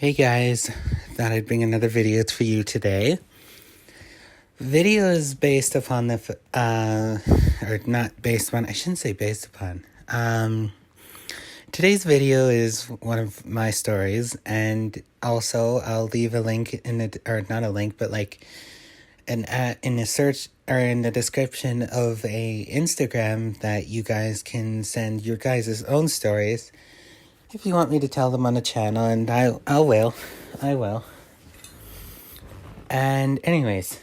Hey guys, thought I'd bring another video for you today. Video is based upon or not based upon, I shouldn't say based upon. Today's video is one of my stories, and also I'll leave a link in it, or not a link, but like in a search or in the description of a Instagram that you guys can send your guys' own stories if you want me to tell them on the channel, and I will. And anyways,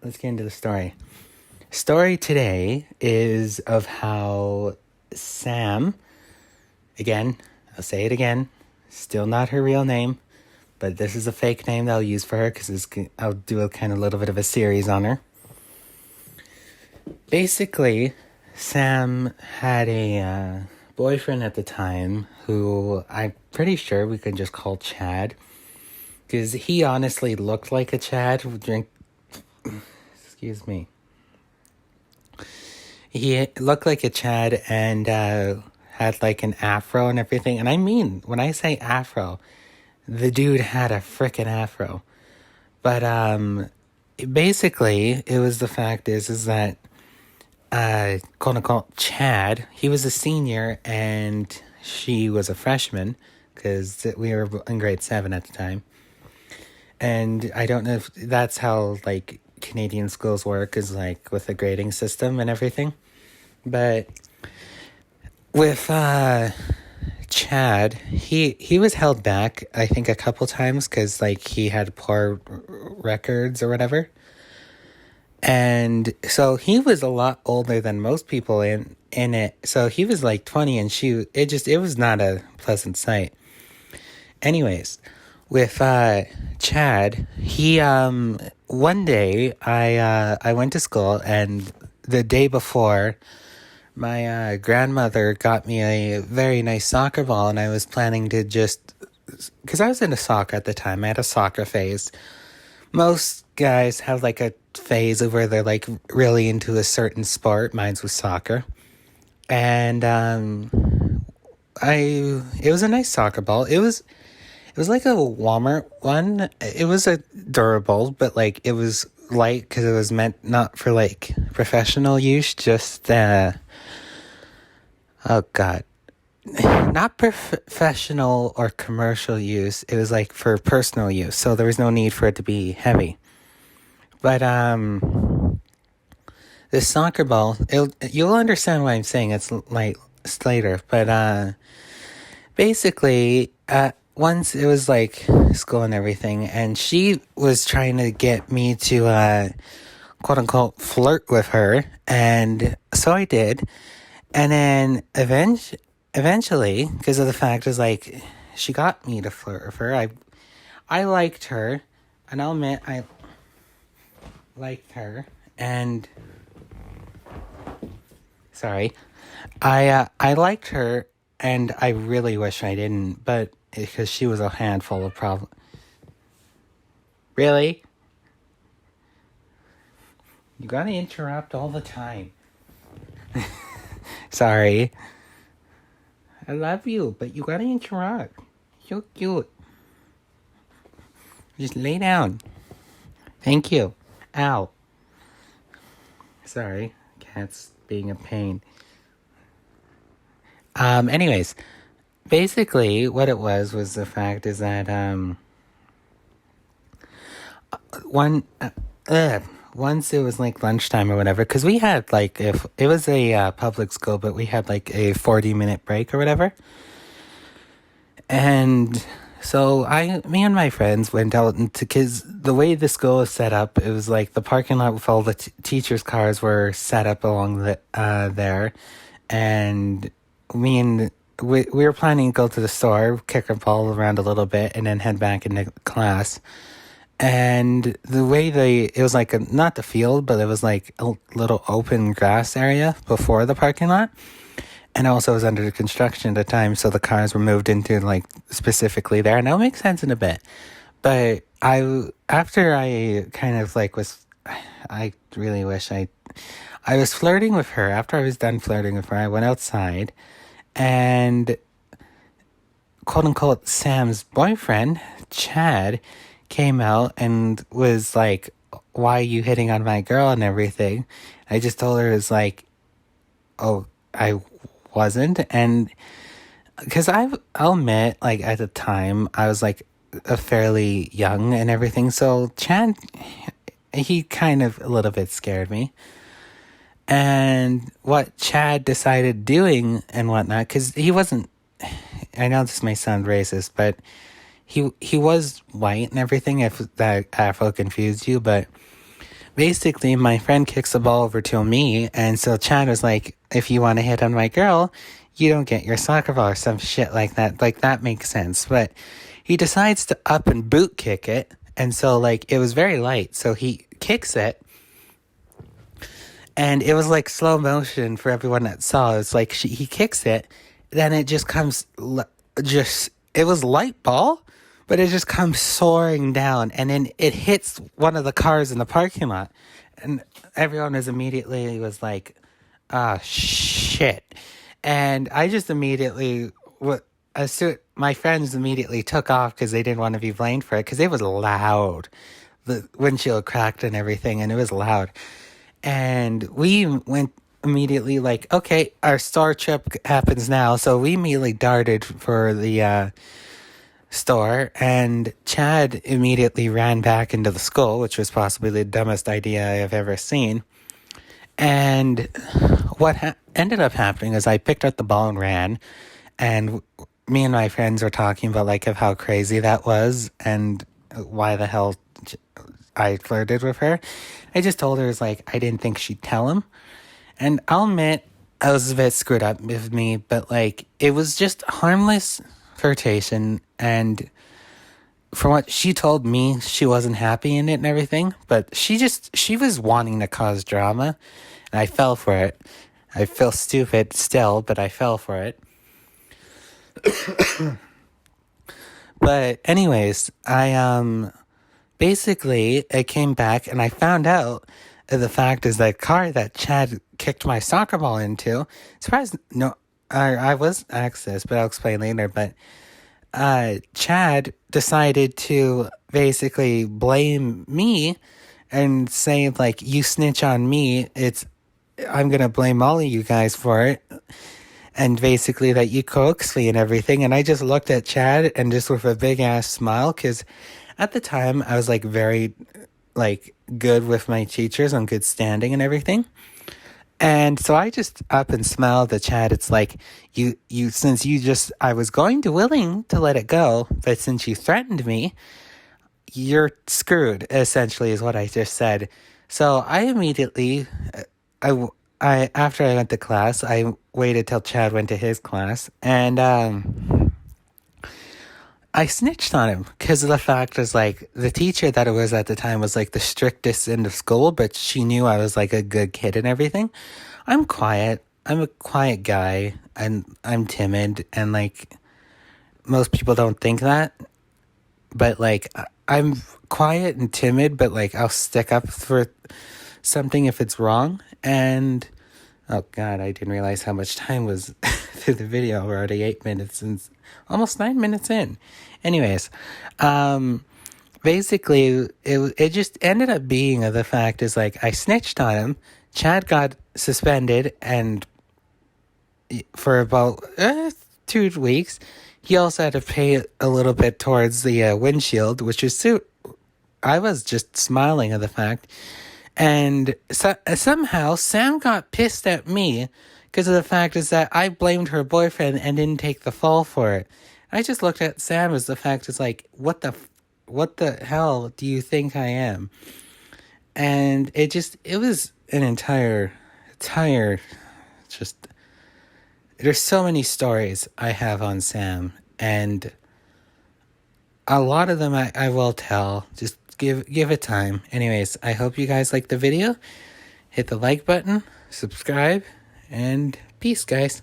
let's get into the story. Story today is of how Sam, again, I'll say it again, still not her real name, but this is a fake name that I'll use for her because I'll do a kind of little bit of a series on her. Basically, Sam had a boyfriend at the time who I'm pretty sure we could just call Chad, because he honestly looked like a Chad. Excuse me. He looked like a Chad and had like an afro and everything. And I mean, when I say afro, the dude had a frickin' afro. But basically, it was the fact is that quote unquote Chad, he was a senior and she was a freshman, because we were in grade 7 at the time. And I don't know if that's how like Canadian schools work, is like with the grading system and everything. But with Chad, he was held back, I think, a couple times because like he had poor records or whatever. And so he was a lot older than most people in it. So he was like 20 and it was not a pleasant sight. Anyways, with Chad, he one day I went to school, and the day before, my grandmother got me a very nice soccer ball, and I was planning to just, because I was into soccer at the time, I had a soccer phase. Most guys have like a phase of where they're like really into a certain sport. Mine was soccer. And it was a nice soccer ball. It was like a Walmart one. It was a durable, but like it was light because it was meant not for like professional use, just oh god, not professional or commercial use. It was like for personal use, so there was no need for it to be heavy. But this soccer ball, you'll understand why I'm saying it's like later. But basically, once it was like school and everything, and she was trying to get me to quote unquote flirt with her, and so I did. And then eventually, because of the fact is like she got me to flirt with her, I liked her, and I'll admit I liked her, and sorry, I liked her, and I really wish I didn't, but because she was a handful of problems. Really? You gotta interrupt all the time. Sorry. I love you, but you gotta interrupt. So cute. Just lay down. Thank you. Ow. Sorry. Cat's being a pain. Anyways, basically what it was the fact is that once it was like lunchtime or whatever, because we had like, if it was a public school, but we had like a 40-minute break or whatever. And so me and my friends went out because the way the school is set up, it was like the parking lot with all the teachers' cars were set up along there. And we were planning to go to the store, kick our ball around a little bit, and then head back into class. And the way it was like not the field, but it was like a little open grass area before the parking lot. And also it was under construction at the time, so the cars were moved into like specifically there. And that'll make sense in a bit. But after I kind of like I really wish I was flirting with her. After I was done flirting with her, I went outside, and quote unquote Sam's boyfriend, Chad, came out and was like, why are you hitting on my girl and everything? I just told her, it's like, oh, I wasn't. And because I'll admit, like, at the time, I was like a fairly young and everything. So Chad, he kind of a little bit scared me. And what Chad decided doing and whatnot, because he wasn't, I know this may sound racist, but he was white and everything, if that Afro confused you, but basically my friend kicks the ball over to me, and so Chad was like, if you want to hit on my girl, you don't get your soccer ball or some shit like that. Like, that makes sense. But he decides to up and boot kick it, and so, like, it was very light, so he kicks it, and it was like slow motion for everyone that saw. It's like he kicks it, then it just comes, it was light ball, but it just comes soaring down, and then it hits one of the cars in the parking lot, and everyone was like, ah, shit. And I just immediately, my friends immediately took off because they didn't want to be blamed for it, because it was loud. The windshield cracked and everything, and it was loud. And we went immediately like, okay, our store trip happens now. So we immediately darted for the store, and Chad immediately ran back into the school, which was possibly the dumbest idea I've ever seen. And what ended up happening is I picked up the ball and ran, and me and my friends were talking about like of how crazy that was and why the hell I flirted with her. I just told her, it's like, I didn't think she'd tell him. And I'll admit, I was a bit screwed up with me, but like, it was just harmless flirtation. And from what she told me, she wasn't happy in it and everything, but she was wanting to cause drama, and I fell for it. I feel stupid still, but I fell for it. But anyways, basically, I came back and I found out the fact is that car that Chad kicked my soccer ball into, I was asked this, but I'll explain later, but Chad decided to basically blame me and say, like, you snitch on me, I'm going to blame all of you guys for it. And basically that you coaxed me and everything. And I just looked at Chad and just with a big ass smile, because at the time I was like very like good with my teachers on good standing and everything. And so I just up and smiled at Chad. It's like, I was willing to let it go, but since you threatened me, you're screwed, essentially, is what I just said. So I immediately, after I went to class, I waited till Chad went to his class, and I snitched on him because of the fact is like the teacher that it was at the time was like the strictest in the school, but she knew I was like a good kid and everything. I'm quiet. I'm a quiet guy, and I'm timid, and like most people don't think that, but like I'm quiet and timid, but like I'll stick up for something if it's wrong. And oh god, I didn't realize how much time was through the video. We're already 8 minutes and almost 9 minutes in. Anyways, basically it just ended up being the fact is like I snitched on him. Chad got suspended and for about 2 weeks. He also had to pay a little bit towards the windshield, which is I was just smiling at the fact. And somehow Sam got pissed at me because of the fact is that I blamed her boyfriend and didn't take the fall for it. I just looked at Sam as the fact is like, what the hell do you think I am? And it was an entire, just, there's so many stories I have on Sam, and a lot of them I will tell. Just give it time. Anyways, I hope you guys like the video. Hit the like button, subscribe, and peace, guys.